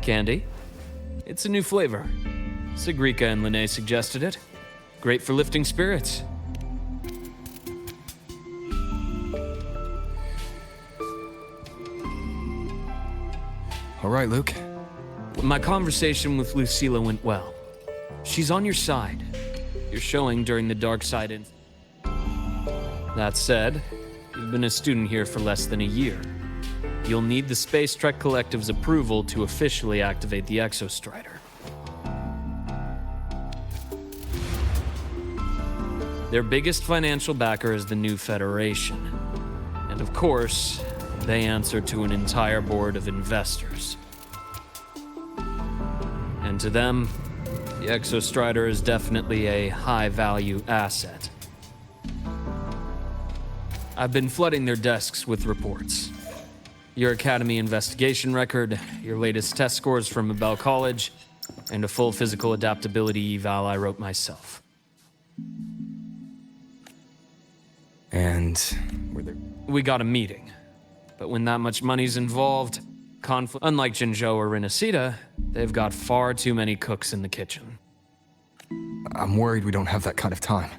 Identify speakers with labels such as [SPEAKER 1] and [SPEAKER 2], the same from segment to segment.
[SPEAKER 1] candy. It's a new flavor. Sigrika and Lene suggested it. Great for lifting spirits.
[SPEAKER 2] All right, Luke.
[SPEAKER 1] My conversation with Lucilla went well. She's on your side. You're showing during the dark side. That said, you've been a student here for less than a year. You'll need the Space Trek Collective's approval to officially activate the Exostrider. Their biggest financial backer is the New Federation. And of course, they answer to an entire board of investors. And to them, the Exostrider is definitely a high-value asset. I've been flooding their desks with reports. Your Academy investigation record, your latest test scores from Abel College, and a full physical adaptability eval I wrote myself.
[SPEAKER 2] And
[SPEAKER 1] we got a meeting. But when that much money's involved, unlike Jinzhou or Rinasita, they've got far too many cooks in the kitchen.
[SPEAKER 2] I'm worried we don't have that kind of time.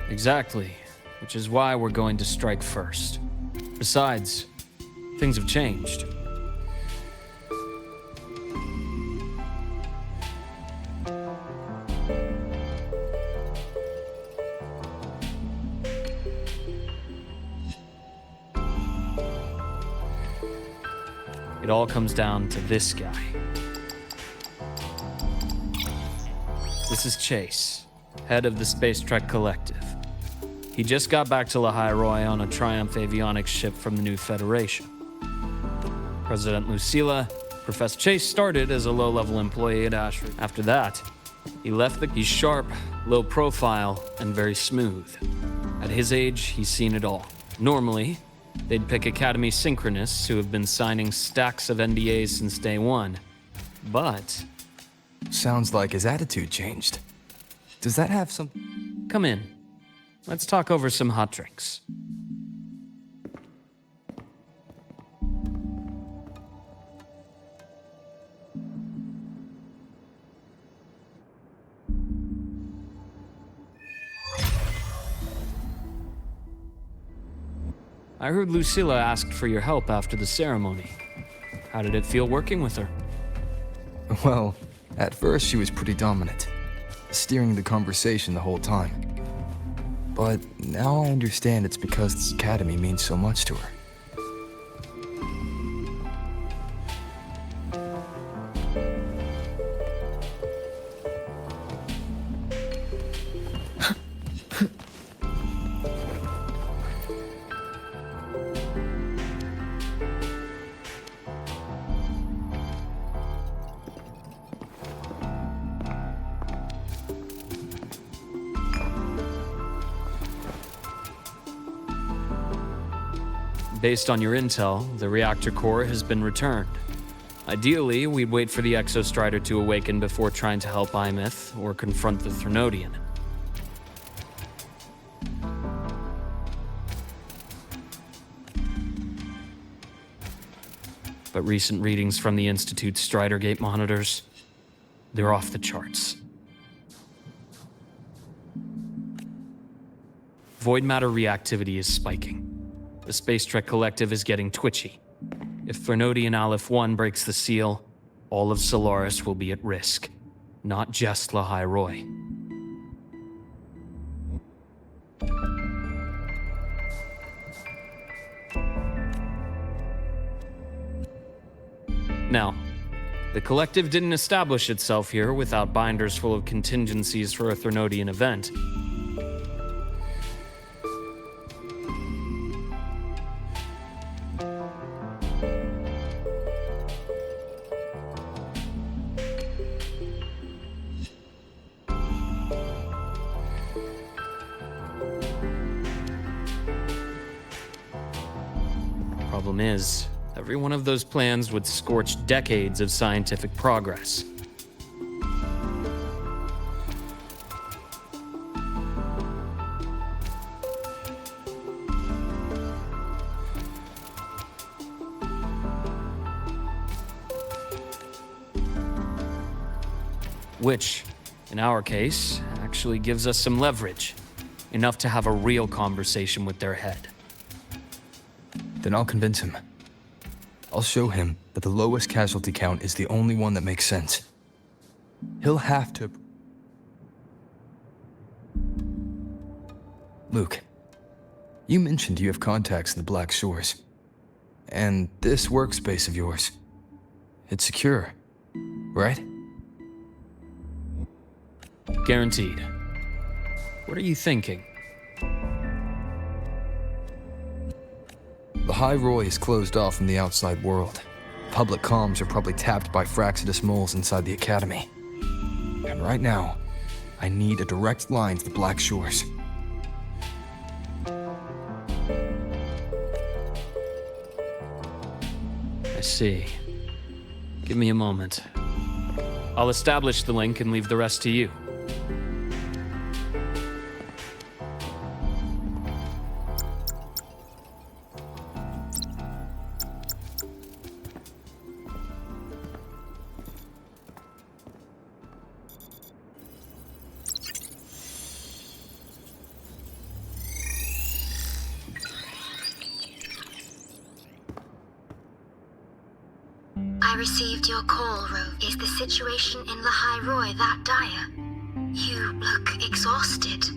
[SPEAKER 1] Exactly, which is why we're going to strike first. Besides, things have changed. It all comes down to this guy. This is Chase, head of the Space Trek Collective. He just got back to Lahairoi on a Triumph avionics ship from the New Federation. President Lucilla, Professor Chase started as a low-level employee at Ashford. After that, he's sharp, low profile, and very smooth. At his age, he's seen it all. Normally, they'd pick Academy synchronists who have been signing stacks of NDAs since day one. But
[SPEAKER 2] sounds like his attitude changed. Does that have some...
[SPEAKER 1] Come in. Let's talk over some hot drinks. I heard Lucilla asked for your help after the ceremony. How did it feel working with her?
[SPEAKER 2] Well, at first she was pretty dominant, steering the conversation the whole time. But now I understand it's because this academy means so much to her.
[SPEAKER 1] Based on your intel, the reactor core has been returned. Ideally, we'd wait for the Exostrider to awaken before trying to help Imith or confront the Threnodian. But recent readings from the Institute's Strider Gate monitors, they're off the charts. Void matter reactivity is spiking. The Space Trek Collective is getting twitchy. If Threnodian Aleph 1 breaks the seal, all of Solaris will be at risk. Not just Lahairoi. Now, the Collective didn't establish itself here without binders full of contingencies for a Threnodian event. Problem is, every one of those plans would scorch decades of scientific progress. Which, in our case, actually gives us some leverage. Enough to have a real conversation with their head.
[SPEAKER 2] Then I'll convince him. I'll show him that the lowest casualty count is the only one that makes sense. He'll have to... Luke, you mentioned you have contacts in the Black Shores. And this workspace of yours, it's secure, right?
[SPEAKER 1] Guaranteed. What are you thinking?
[SPEAKER 2] The High Roy is closed off from the outside world. Public comms are probably tapped by Fraxidus moles inside the Academy. And right now, I need a direct line to the Black Shores.
[SPEAKER 1] I see. Give me a moment. I'll establish the link and leave the rest to you.
[SPEAKER 3] I received your call, Rover. Is the situation in the High Roy that dire? You look exhausted.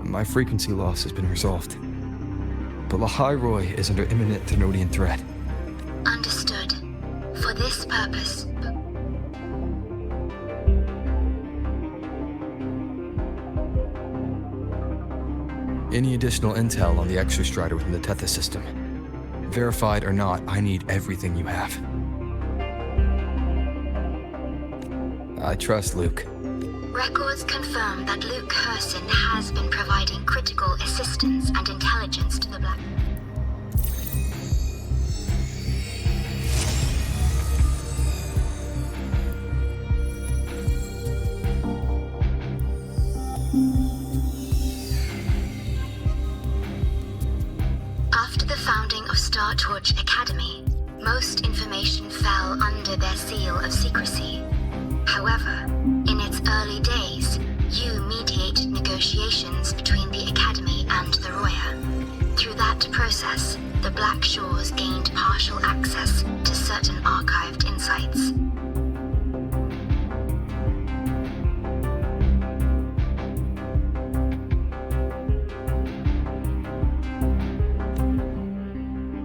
[SPEAKER 2] My frequency loss has been resolved. But the High Roy is under imminent Thenodian threat.
[SPEAKER 3] Understood. For this purpose,
[SPEAKER 2] any additional intel on the Exostrider within the Tethys system? Verified or not, I need everything you have. I trust Luke.
[SPEAKER 3] records confirm that Luke Herson has been providing critical assistance and intelligence to the Black... After the founding of Starward Academy, most information fell under their seal of secrecy. However, in its early days, you mediated negotiations between the Academy and the Roya. Through that process, the Black Shores gained partial access to certain archived insights.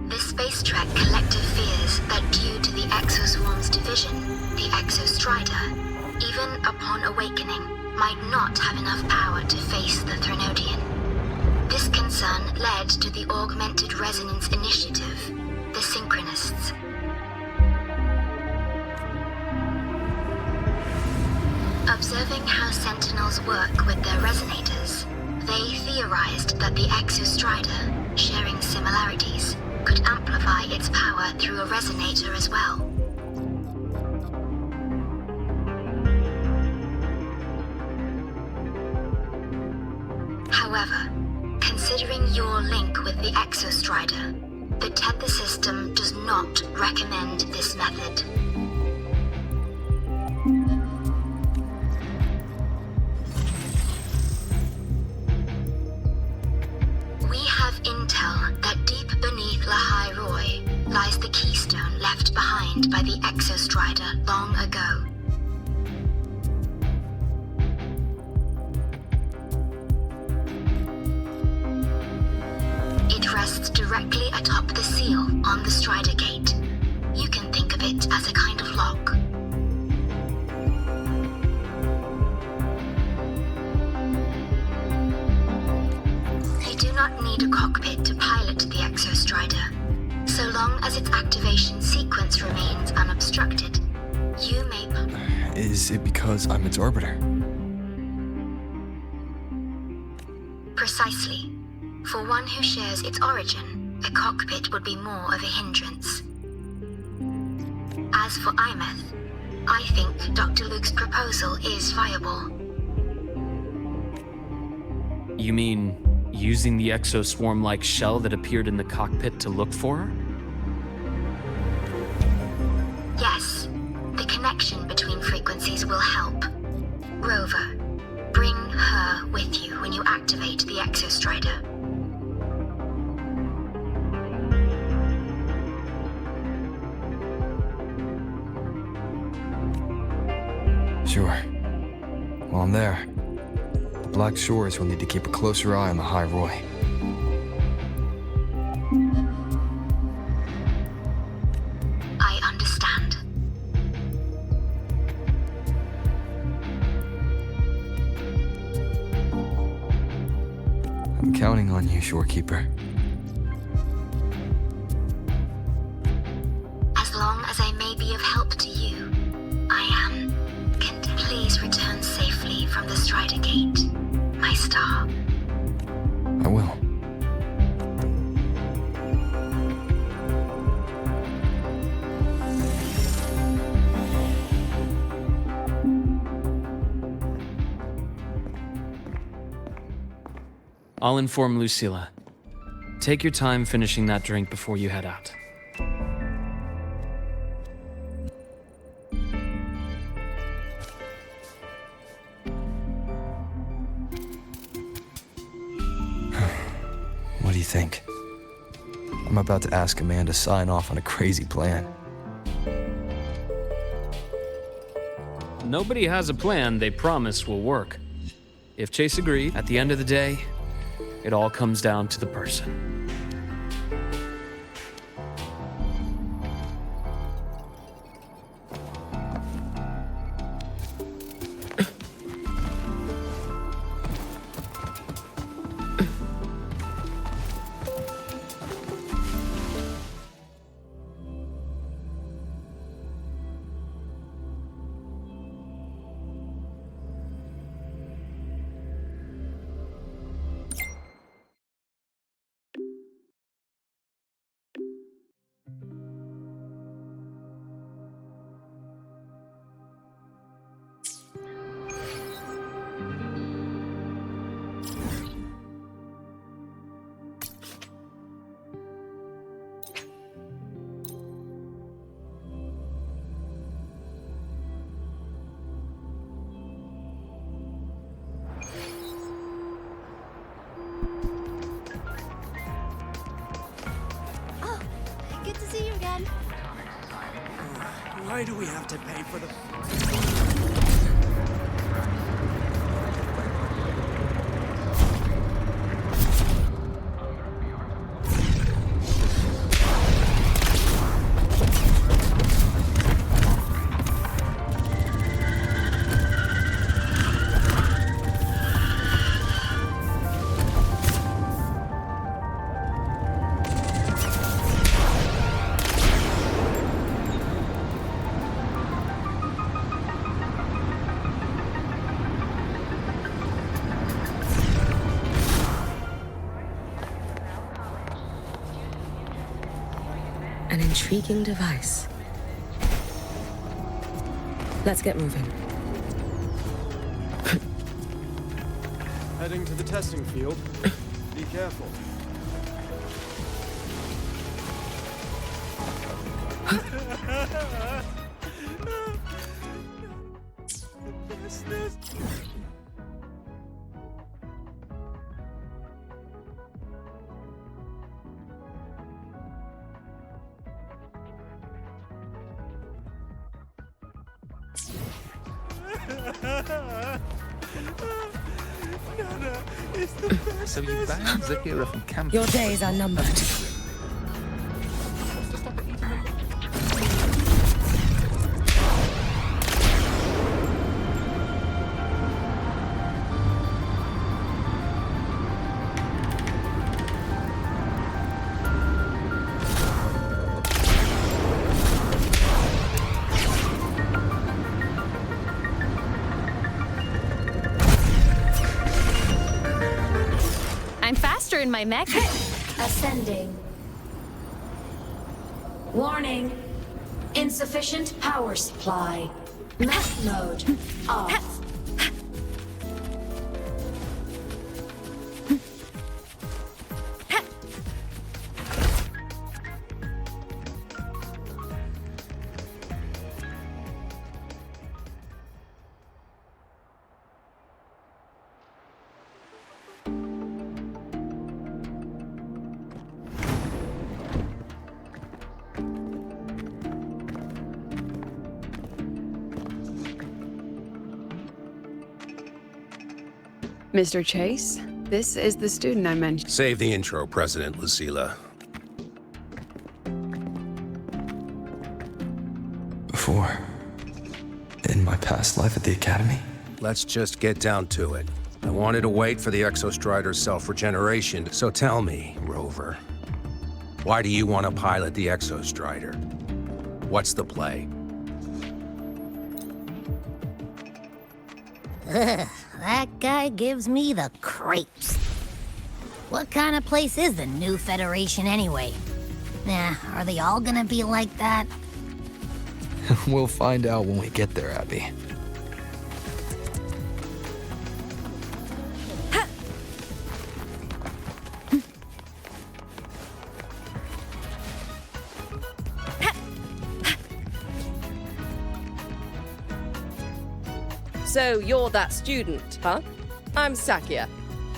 [SPEAKER 3] The Space Trek Collective fears that due to the Exoswarm's division, the Exostrider, even upon awakening, might not have enough power to face the Thenodian. This concern led to the Augmented Resonance Initiative, the Synchronists. Observing how Sentinels work with their resonators, they theorized that the Exostrider, sharing similarities, could amplify its power through a resonator as well. However, considering your link with the Exostrider, the Tether system does not recommend this method. We have intel that deep beneath La High Roy lies the keystone left behind by the Exostrider long ago. It rests directly atop the seal on the Strider Gate. You can think of it as a kind of lock. You do not need a cockpit to pilot the Exostrider. So long as its activation sequence remains unobstructed, you may...
[SPEAKER 2] Is it because I'm its orbiter?
[SPEAKER 3] Precisely. For one who shares its origin, a cockpit would be more of a hindrance. As for Imeth, I think Dr. Luke's proposal is viable.
[SPEAKER 1] You mean using the exoswarm-like shell that appeared in the cockpit to look for her?
[SPEAKER 3] Yes, the connection between frequencies will help. Rover, bring her with you when you activate the Exostrider.
[SPEAKER 2] Sure. While I'm there, the Black Shores will need to keep a closer eye on the High Roy.
[SPEAKER 3] I understand.
[SPEAKER 2] I'm counting on you, Shorekeeper.
[SPEAKER 3] As long as I may be of help to you, I am. Please return safely from the Strider Gate, my star.
[SPEAKER 2] I will.
[SPEAKER 1] I'll inform Lucilla. Take your time finishing that drink before you head out.
[SPEAKER 2] What do you think? I'm about to ask Amanda to sign off on a crazy plan.
[SPEAKER 1] Nobody has a plan they promise will work. If Chase agreed, at the end of the day, it all comes down to the person.
[SPEAKER 4] Good to see you again.
[SPEAKER 5] Why do we have to pay for the...
[SPEAKER 4] An intriguing device. Let's get moving.
[SPEAKER 5] Heading to the testing field. Be careful. Business. Nana is the best.
[SPEAKER 6] So you banned Zakira from campus.
[SPEAKER 4] Your days are numbered.
[SPEAKER 7] I'm faster in my Mecha.
[SPEAKER 8] Ascending. Warning. Insufficient power supply. Mech mode off.
[SPEAKER 9] Mr. Chase, this is the student I mentioned.
[SPEAKER 10] Save the intro, President Lucilla.
[SPEAKER 2] Before, in my past life at the Academy,
[SPEAKER 10] Let's just get down to it. I wanted to wait for the Exostrider's self-regeneration, so tell me, Rover. Why do you want to pilot the Exostrider? What's the play?
[SPEAKER 11] Ugh, that guy gives me the creeps. What kind of place is the new Federation anyway? Nah, are they all gonna be like that?
[SPEAKER 2] we'll find out when we get there, Abby.
[SPEAKER 12] So you're that student, huh? I'm Sakia.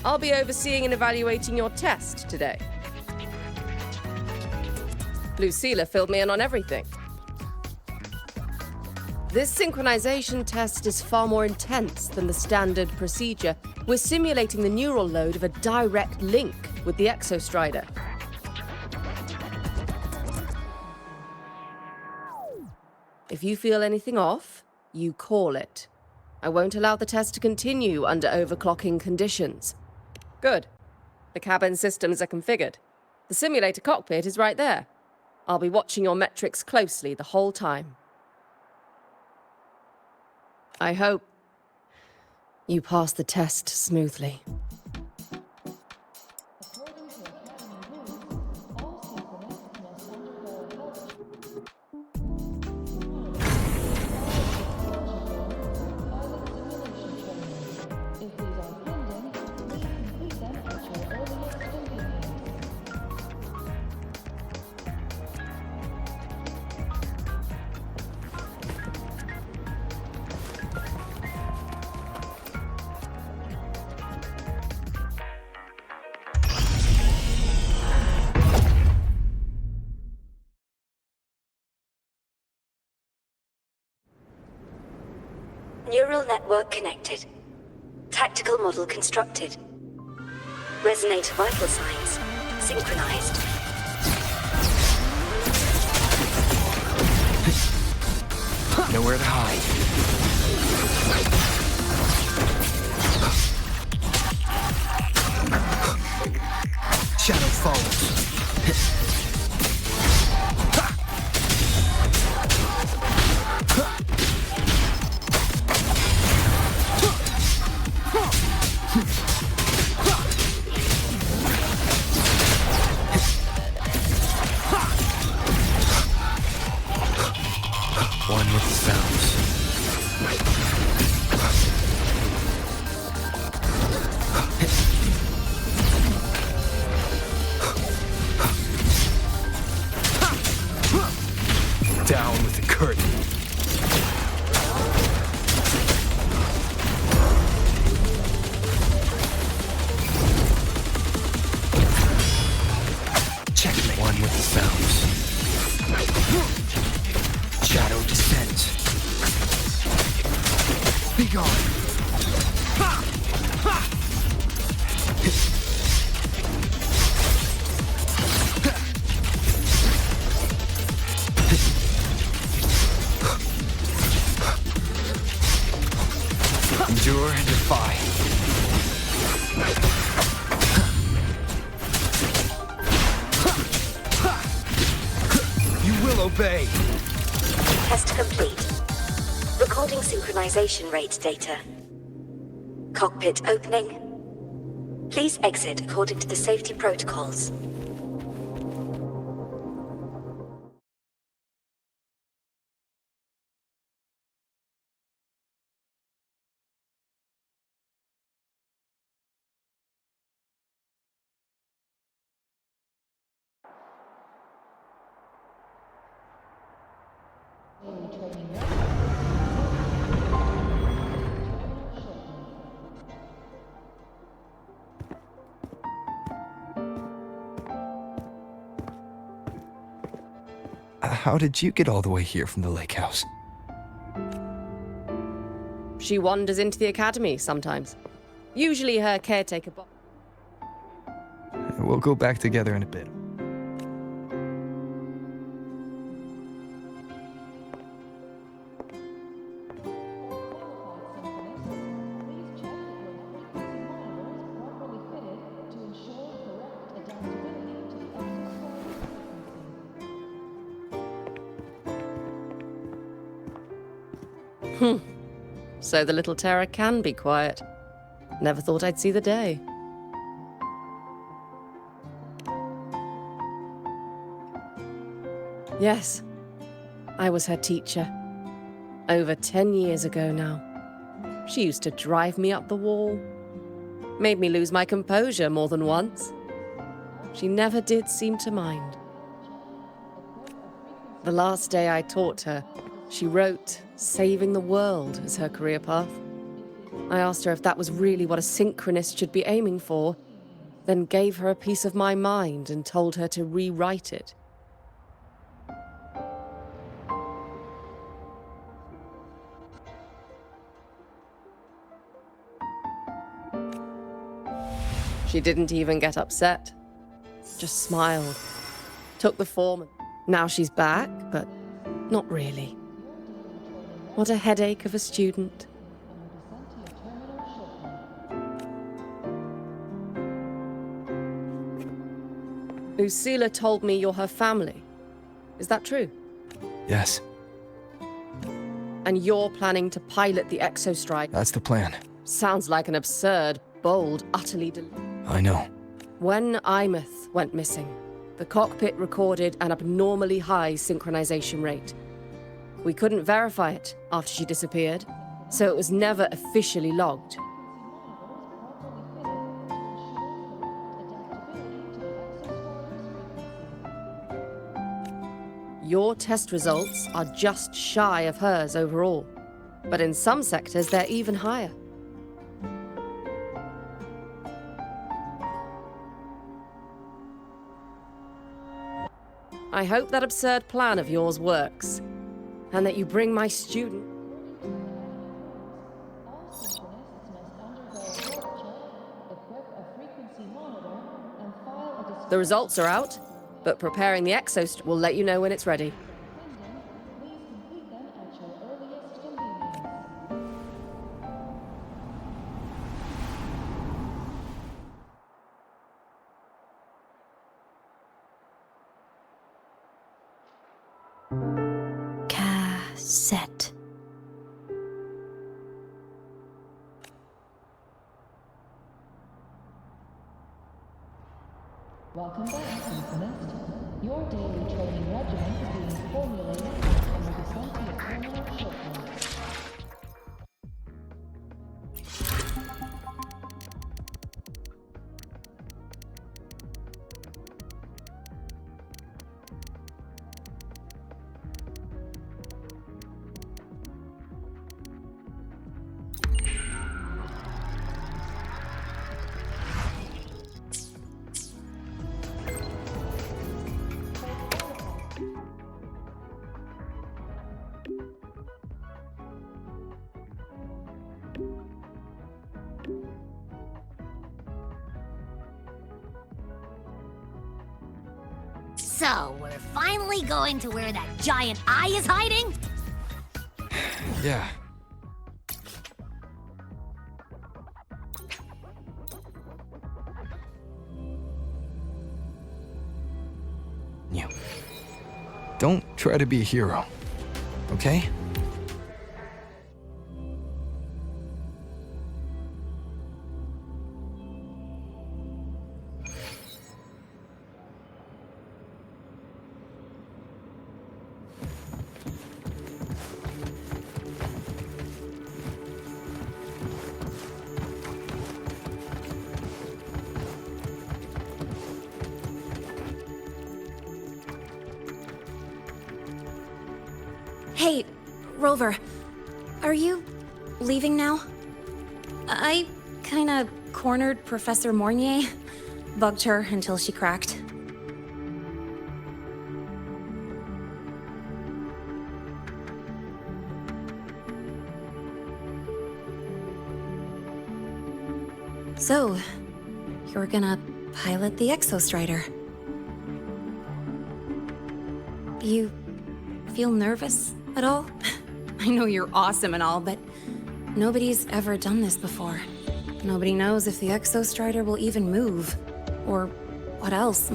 [SPEAKER 12] I'll be overseeing and evaluating your test today. Lucilla filled me in on everything. This synchronization test is far more intense than the standard procedure. We're simulating the neural load of a direct link with the Exostrider. If you feel anything off, you call it. I won't allow the test to continue under overclocking conditions. Good. The cabin systems are configured. The simulator cockpit is right there. I'll be watching your metrics closely the whole time. I hope you pass the test smoothly.
[SPEAKER 13] Neural network connected. Tactical model constructed. Resonator vital signs synchronized.
[SPEAKER 2] Nowhere to hide. Shadow follows. One with the sounds. Down with the curtain. Checkmate. One with the sounds. Shadow descends. Be gone. Endure and defy. You will obey.
[SPEAKER 13] Test complete. Recording synchronization rate data. Cockpit opening. Please exit according to the safety protocols.
[SPEAKER 2] How did you get all the way here from the lake house?
[SPEAKER 12] She wanders into the academy sometimes. Usually her caretaker boss.
[SPEAKER 2] We'll go back together in a bit.
[SPEAKER 12] So the little terror can be quiet. Never thought I'd see the day. Yes, I was her teacher. Over 10 years ago now. She used to drive me up the wall. Made me lose my composure more than once. She never did seem to mind. The last day I taught her, she wrote saving the world as her career path. I asked her if that was really what a synchronist should be aiming for, then gave her a piece of my mind and told her to rewrite it. She didn't even get upset, just smiled, took the form. Now she's back, but not really. What a headache of a student. Lucilla told me you're her family. Is that true?
[SPEAKER 2] Yes.
[SPEAKER 12] And you're planning to pilot the Exostrike?
[SPEAKER 2] That's the plan.
[SPEAKER 12] Sounds like an absurd, bold, utterly...
[SPEAKER 2] I know.
[SPEAKER 12] When Imeth went missing, the cockpit recorded an abnormally high synchronization rate. We couldn't verify it after she disappeared, so it was never officially logged. Your test results are just shy of hers overall, but in some sectors they're even higher. I hope that absurd plan of yours works, and that you bring my student... The results are out, but preparing the Exostrike will let you know when it's ready.
[SPEAKER 11] Cassette.
[SPEAKER 14] Welcome back, Synchronist. Your daily training regimen is being formulated and will be sent to your terminal shortly.
[SPEAKER 11] So, we're finally going to where that giant eye is hiding?
[SPEAKER 2] Yeah. You. Don't try to be a hero, okay?
[SPEAKER 15] Hey, Rover, are you leaving now? I kinda cornered Professor Mornier, bugged her until she cracked. So, you're gonna pilot the Exostrider. You feel nervous at all? I know you're awesome and all, but nobody's ever done this before. Nobody knows if the Exostrider will even move, or what else.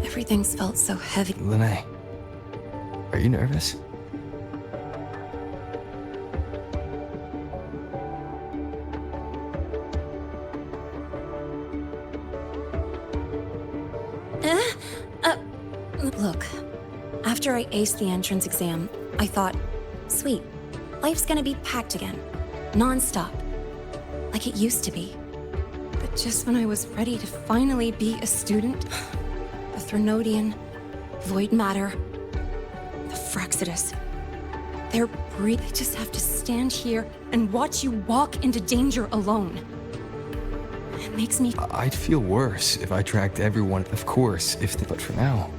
[SPEAKER 15] Everything's felt so heavy.
[SPEAKER 2] Lene, are you nervous?
[SPEAKER 15] Look, after I aced the entrance exam, I thought, sweet, life's gonna be packed again, non-stop, like it used to be. But just when I was ready to finally be a student, the Threnodian, Void Matter, the Fraxidus, they're they just have to stand here and watch you walk into danger alone. It makes me...
[SPEAKER 2] I'd feel worse if I tracked everyone, of course, but for now.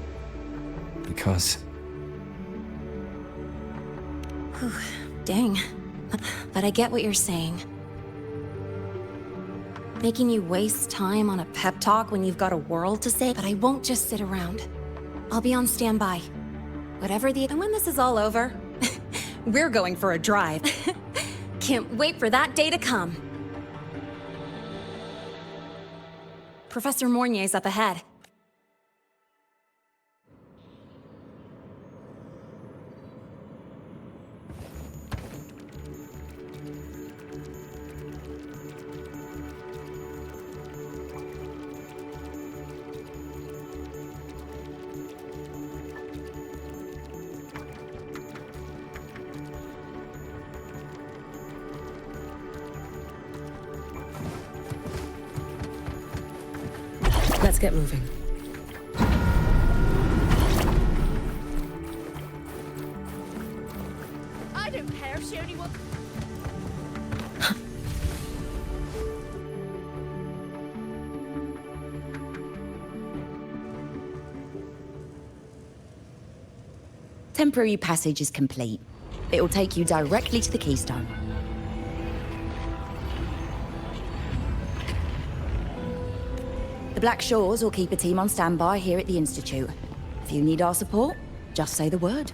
[SPEAKER 2] Because...
[SPEAKER 15] Whew, dang. But I get what you're saying. Making you waste time on a pep talk when you've got a world to save. But I won't just sit around. I'll be on standby. Whatever the... And when this is all over, we're going for a drive. Can't wait for that day to come. Professor Mornier's up ahead.
[SPEAKER 4] Let's get moving.
[SPEAKER 7] I don't care if she only wants...
[SPEAKER 16] Temporary passage is complete. It will take you directly to the keystone. The Black Shores will keep a team on standby here at the Institute. If you need our support, just say the word.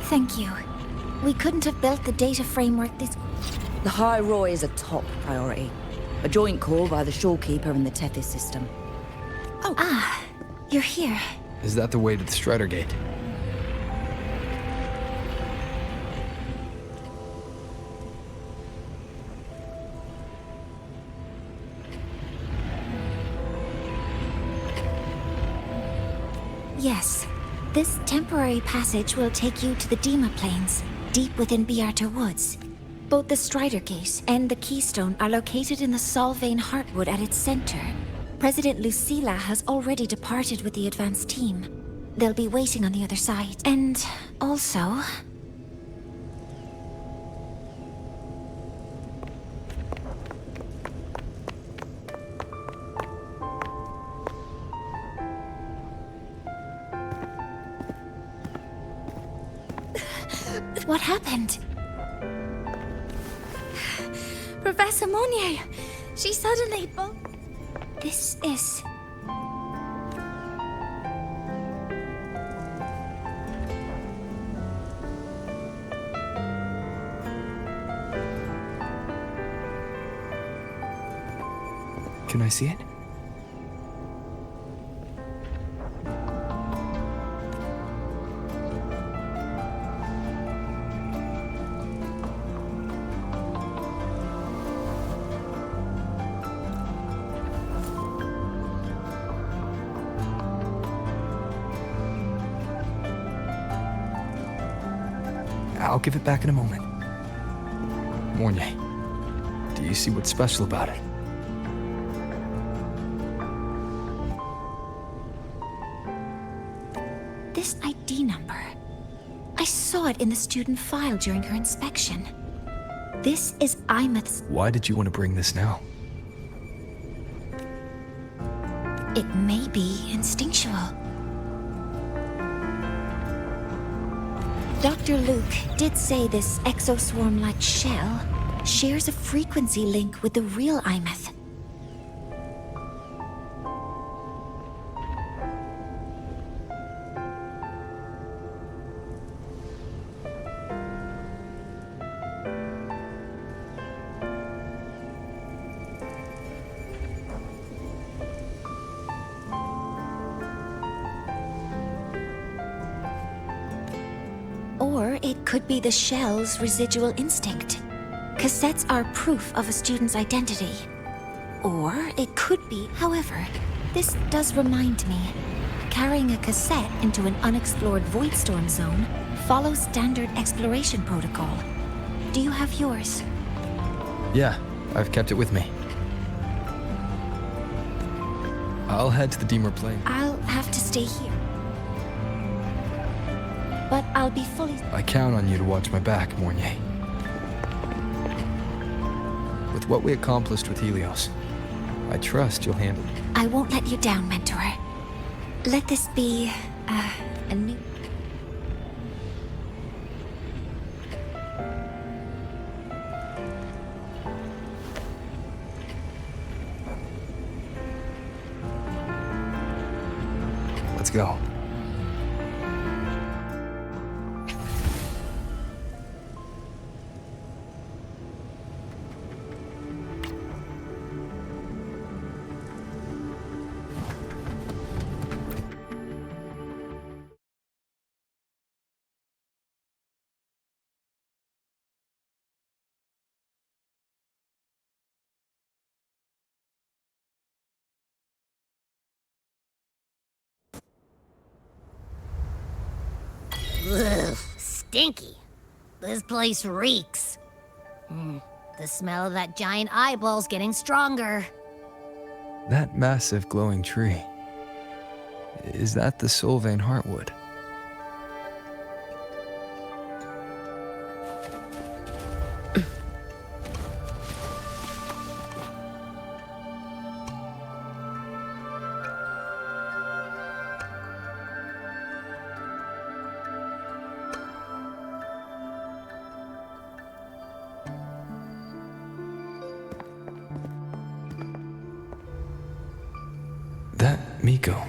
[SPEAKER 11] Thank you. We couldn't have built the data framework this...
[SPEAKER 16] The High Roy is a top priority. A joint call by the Shorekeeper and the Tethys system.
[SPEAKER 11] Oh. Ah, you're here.
[SPEAKER 2] Is that the way to the Strider Gate?
[SPEAKER 11] Yes. This temporary passage will take you to the Dima Plains, deep within Biarta Woods. Both the Strider Gate and the Keystone are located in the Solvane Heartwood at its center. President Lucilla has already departed with the advance team. They'll be waiting on the other side. And also... What happened?
[SPEAKER 15] Professor Mornier! She suddenly...
[SPEAKER 11] This is...
[SPEAKER 2] Can I see it? I'll give it back in a moment. Mornier, do you see what's special about it?
[SPEAKER 11] This ID number. I saw it in the student file during her inspection. This is Imeth's...
[SPEAKER 2] Why did you want to bring this now?
[SPEAKER 11] It may be instinctual. Dr. Luke did say this exoswarm-like shell shares a frequency link with the real Imeth. Or it could be the shell's residual instinct. Cassettes are proof of a student's identity. Or it could be, however, this does remind me, carrying a cassette into an unexplored Voidstorm zone follows standard exploration protocol. Do you have yours?
[SPEAKER 2] Yeah, I've kept it with me. I'll head to the Deemer Plain.
[SPEAKER 11] I'll have to stay here. But I'll be fully...
[SPEAKER 2] I count on you to watch my back, Mornier. With what we accomplished with Helios, I trust you'll handle it.
[SPEAKER 11] I won't let you down, Mentor. Let this be, a new...
[SPEAKER 2] Let's go.
[SPEAKER 17] Ugh, stinky. This place reeks. The smell of that giant eyeball's getting stronger.
[SPEAKER 2] That massive glowing tree. Is that the Solvane Heartwood? That Miko.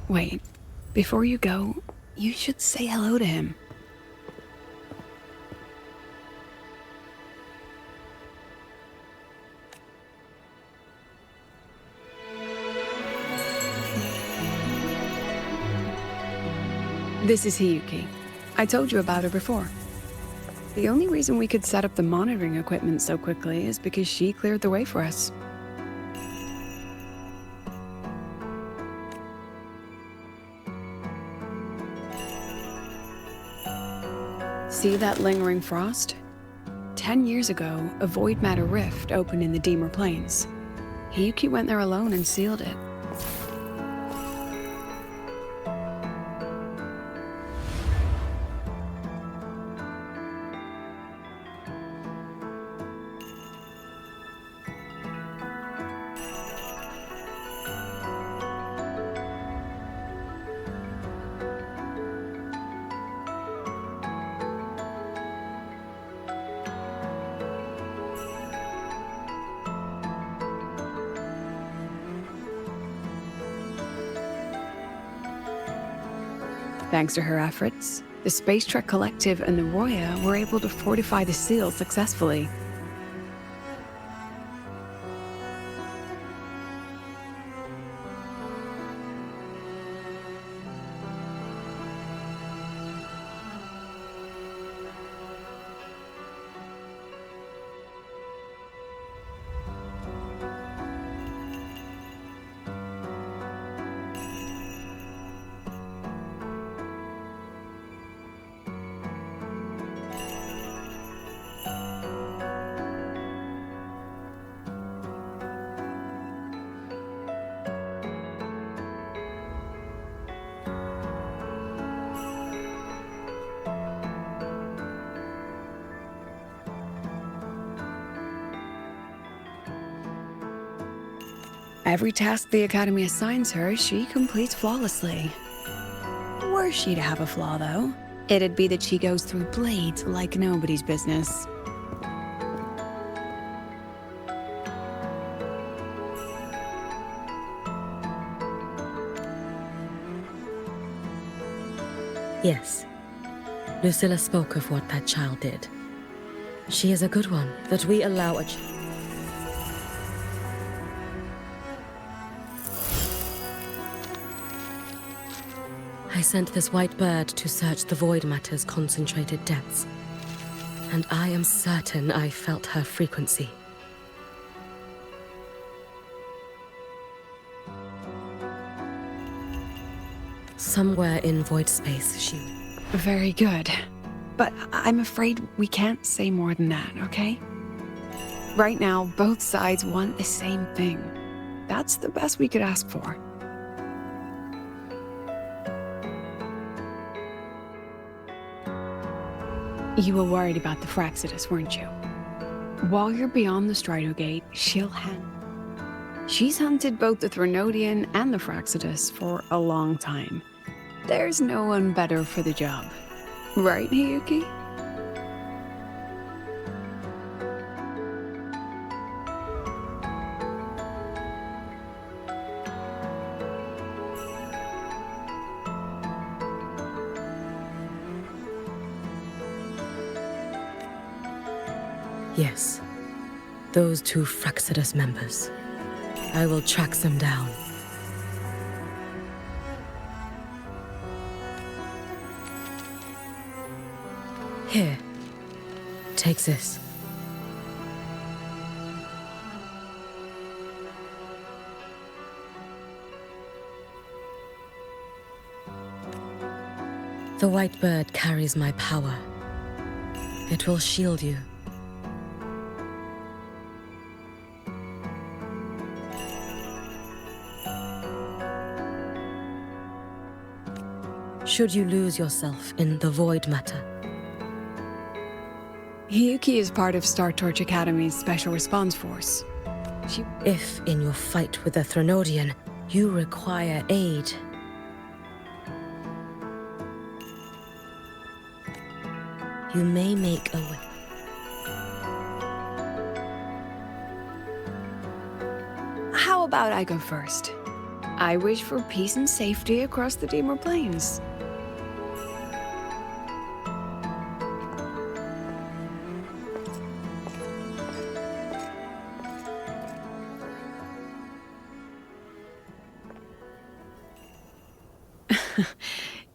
[SPEAKER 9] Wait, before you go, you should say hello to him. This is Hiyuki. I told you about her before. The only reason we could set up the monitoring equipment so quickly is because she cleared the way for us. See that lingering frost? 10 years ago, a void matter rift opened in the Deemer Plains. Hiyuki went there alone and sealed it. Thanks to her efforts, the Space Trek Collective and the Roya were able to fortify the seal successfully. Every task the Academy assigns her, she completes flawlessly. Were she to have a flaw, though, it'd be that she goes through blades like nobody's business.
[SPEAKER 4] Yes. Lucilla spoke of what that child did. She is a good one, that we allow a I sent this white bird to search the void matter's concentrated depths, and I am certain I felt her frequency. Somewhere in void space, she...
[SPEAKER 9] Very good. But I'm afraid we can't say more than that, okay? Right now, both sides want the same thing. That's the best we could ask for. You were worried about the Fraxidus, weren't you? While you're beyond the Strider Gate, she's hunted both the Threnodian and the Fraxidus for a long time. There's no one better for the job. Right, Hiyuki?
[SPEAKER 4] Yes. Those two Fraxidus members. I will track them down. Here. Take this. The white bird carries my power. It will shield you. Should you lose yourself in the void matter.
[SPEAKER 9] Hiyuki is part of Star Torch Academy's Special Response Force.
[SPEAKER 4] If, in your fight with the Threnodian, you require aid, you may make a way.
[SPEAKER 9] How about I go first? I wish for peace and safety across the Dimmer Plains.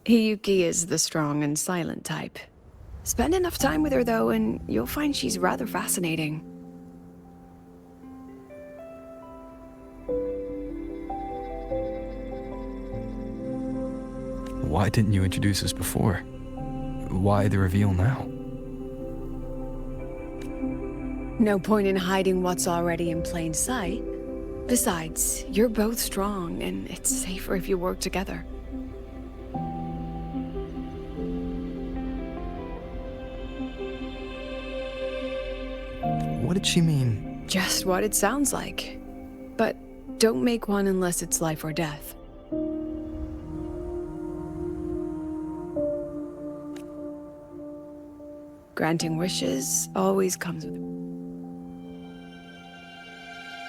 [SPEAKER 9] Hiyuki is the strong and silent type. Spend enough time with her, though, and you'll find she's rather fascinating.
[SPEAKER 2] Why didn't you introduce us before? Why the reveal now?
[SPEAKER 9] No point in hiding what's already in plain sight. Besides, you're both strong, and it's safer if you work together.
[SPEAKER 2] What did she mean?
[SPEAKER 9] Just what it sounds like. But don't make one unless it's life or death. Granting wishes always comes with...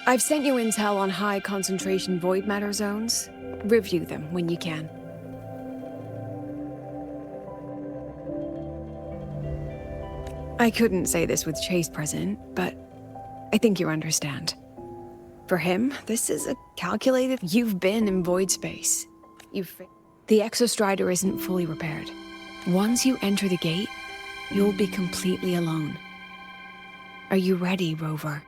[SPEAKER 9] I've sent you intel on high concentration void matter zones. Review them when you can. I couldn't say this with Chase present, but I think you understand. For him, this is a calculated... You've been in void space. The Exostrider isn't fully repaired. Once you enter the gate, you'll be completely alone. Are you ready, Rover?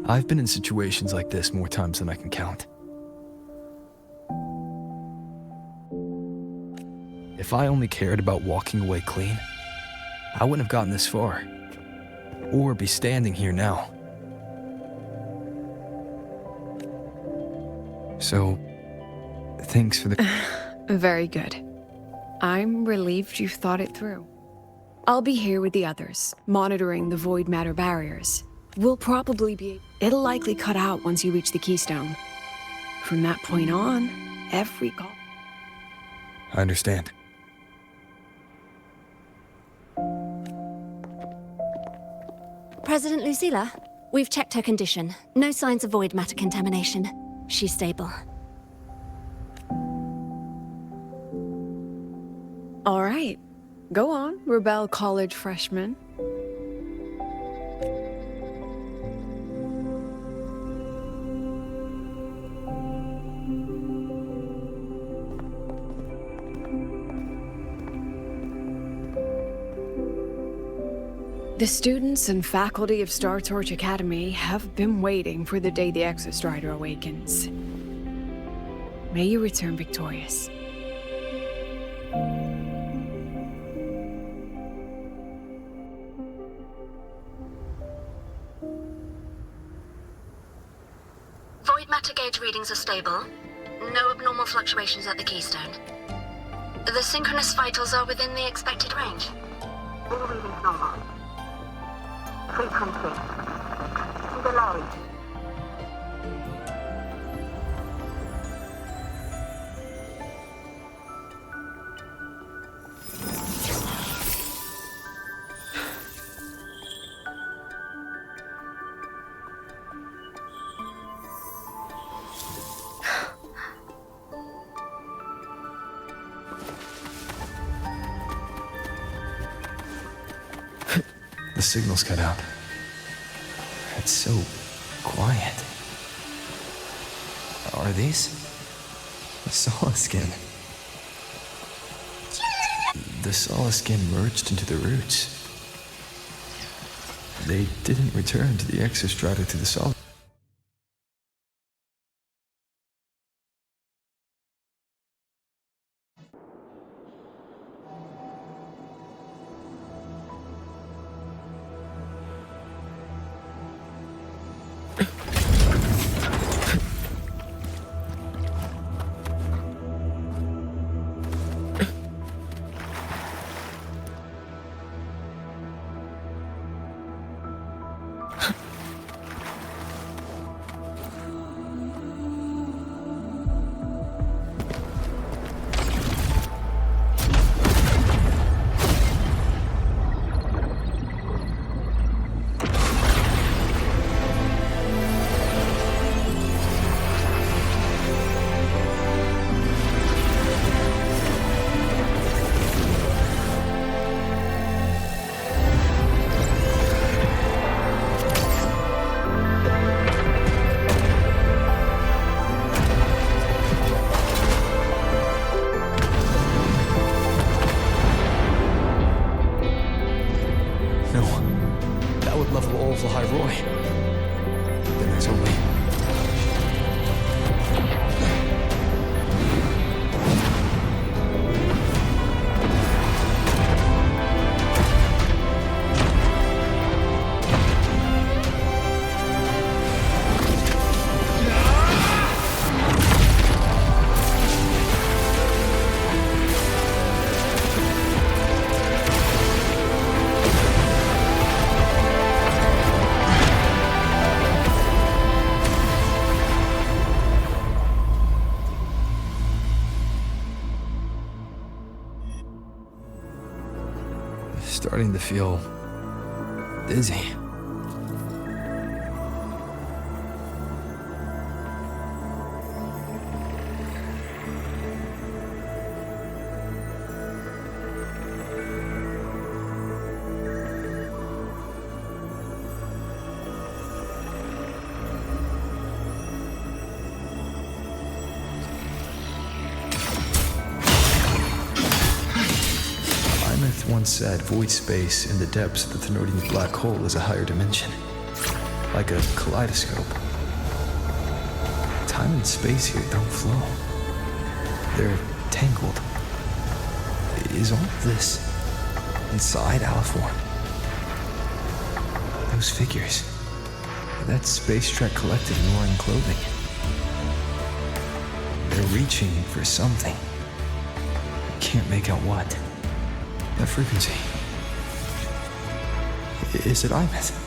[SPEAKER 2] I've been in situations like this more times than I can count. If I only cared about walking away clean, I wouldn't have gotten this far, or be standing here now. So, thanks for the...
[SPEAKER 9] Very good. I'm relieved you've thought it through. I'll be here with the others, monitoring the void matter barriers. We'll probably be... It'll likely cut out once you reach the keystone. From that point on, every call...
[SPEAKER 2] I understand.
[SPEAKER 15] President Lucilla, we've checked her condition. No signs of void matter contamination. She's stable.
[SPEAKER 9] All right. Go on, Rebel College freshman. The students and faculty of Star Torch Academy have been waiting for the day the Exostrider awakens. May you return victorious.
[SPEAKER 3] Void matter gauge readings are stable. No abnormal fluctuations at the keystone. The synchronous vitals are within the expected range. All readings normal. Frequency. Delay.
[SPEAKER 2] The signal's cut out. It's so quiet. Are these? The Solace skin. The Solace skin merged into the roots. They didn't return to the Exostrider to the Solace. Starting to feel dizzy. Once said void space in the depths of the Thenodian black hole is a higher dimension. like a kaleidoscope. Time and space here don't flow. They're tangled. Is all of this inside Aliform? Those figures. That Space Trek Collective wearing clothing. They're reaching for something. Can't make out what. That frequency. Is it Ivan?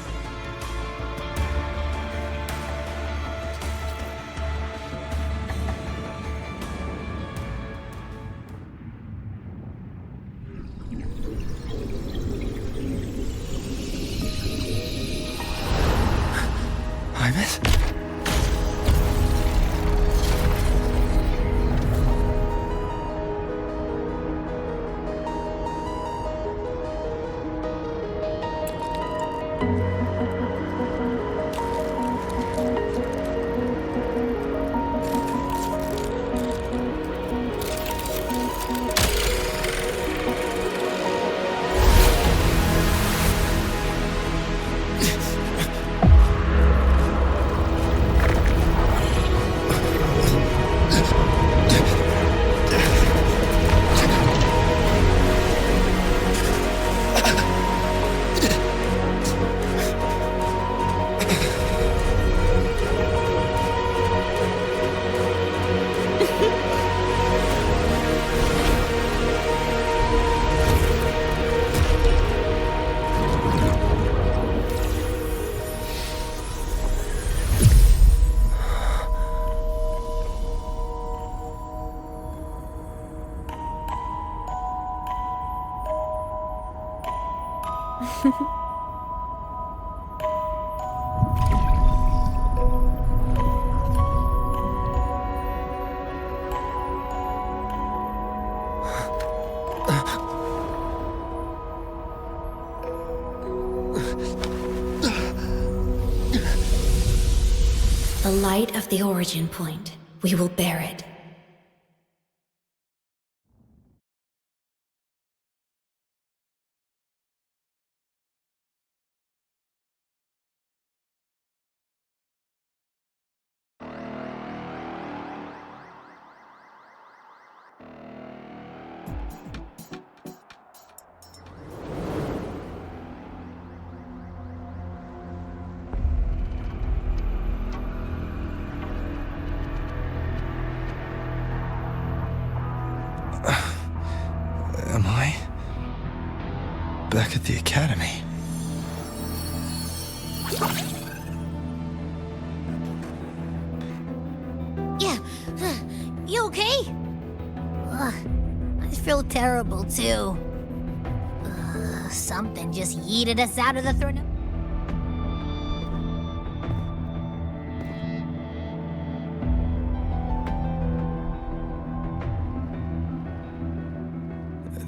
[SPEAKER 11] The light of the origin point. We will bear it.
[SPEAKER 2] Am I back at the academy?
[SPEAKER 17] Yeah. You okay? Ugh, I feel terrible too. Something just yeeted us out of the throne.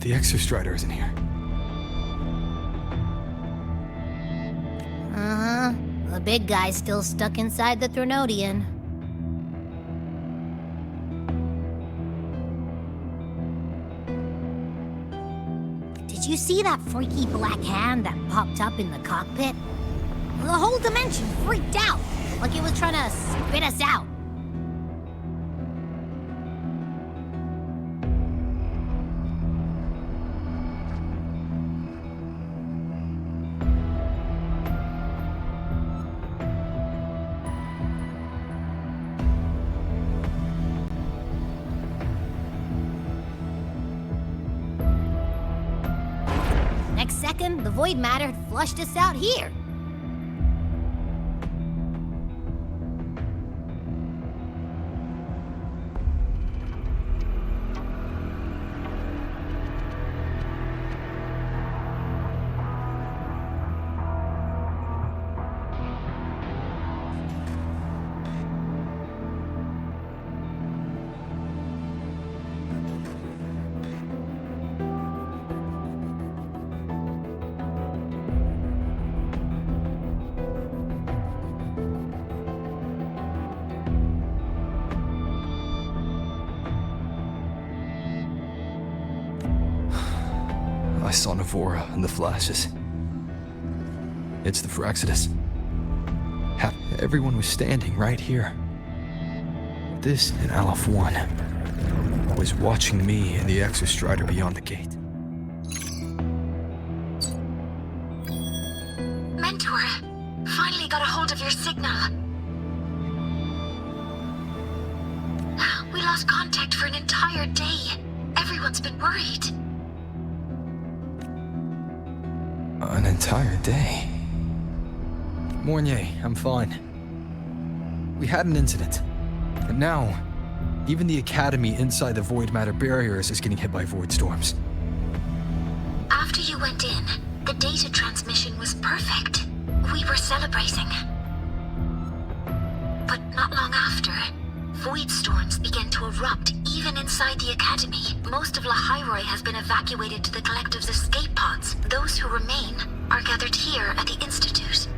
[SPEAKER 2] The Exostrider isn't here.
[SPEAKER 17] Uh-huh. The big guy's still stuck inside the Thronodian. Did you see that freaky black hand that popped up in the cockpit? The whole dimension freaked out, like it was trying to spit us out. Next second, the void matter had flushed us out here.
[SPEAKER 2] I saw Navora in the flashes. It's the Fraxidus. Everyone was standing right here. This and Aleph 1 was watching me and the Exostrider beyond the gate.
[SPEAKER 3] Mentor, finally got a hold of your signal. We lost contact for an entire day. Everyone's been worried.
[SPEAKER 2] An entire day? Mornier, I'm fine. We had an incident. And now, even the Academy inside the Void Matter barriers is getting hit by void storms.
[SPEAKER 3] After you went in, the data transmission was perfect. We were celebrating. But not long after, void storms began to erupt even inside the Academy. Most of Lahairoi has been evacuated to the Collective's escape pods. Those who remain are gathered here at the Institute.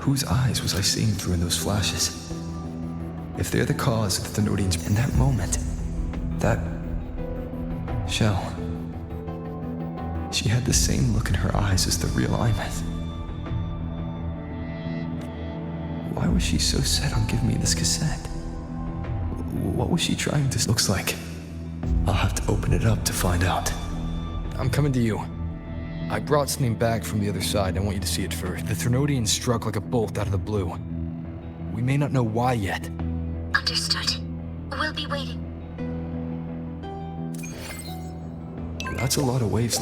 [SPEAKER 2] Whose eyes was I seeing through in those flashes? If they're the cause of the Thenodians in that moment, that shell, she had the same look in her eyes as the real Imeth. Why was she so set on giving me this cassette? What was she trying to... Looks like I'll have to open it up to find out. I'm coming to you. I brought something back from the other side. I want you to see it first. The Thenodians struck like a bolt out of the blue. We may not know why yet.
[SPEAKER 3] Understood. We'll be waiting.
[SPEAKER 2] That's a lot of wavelength.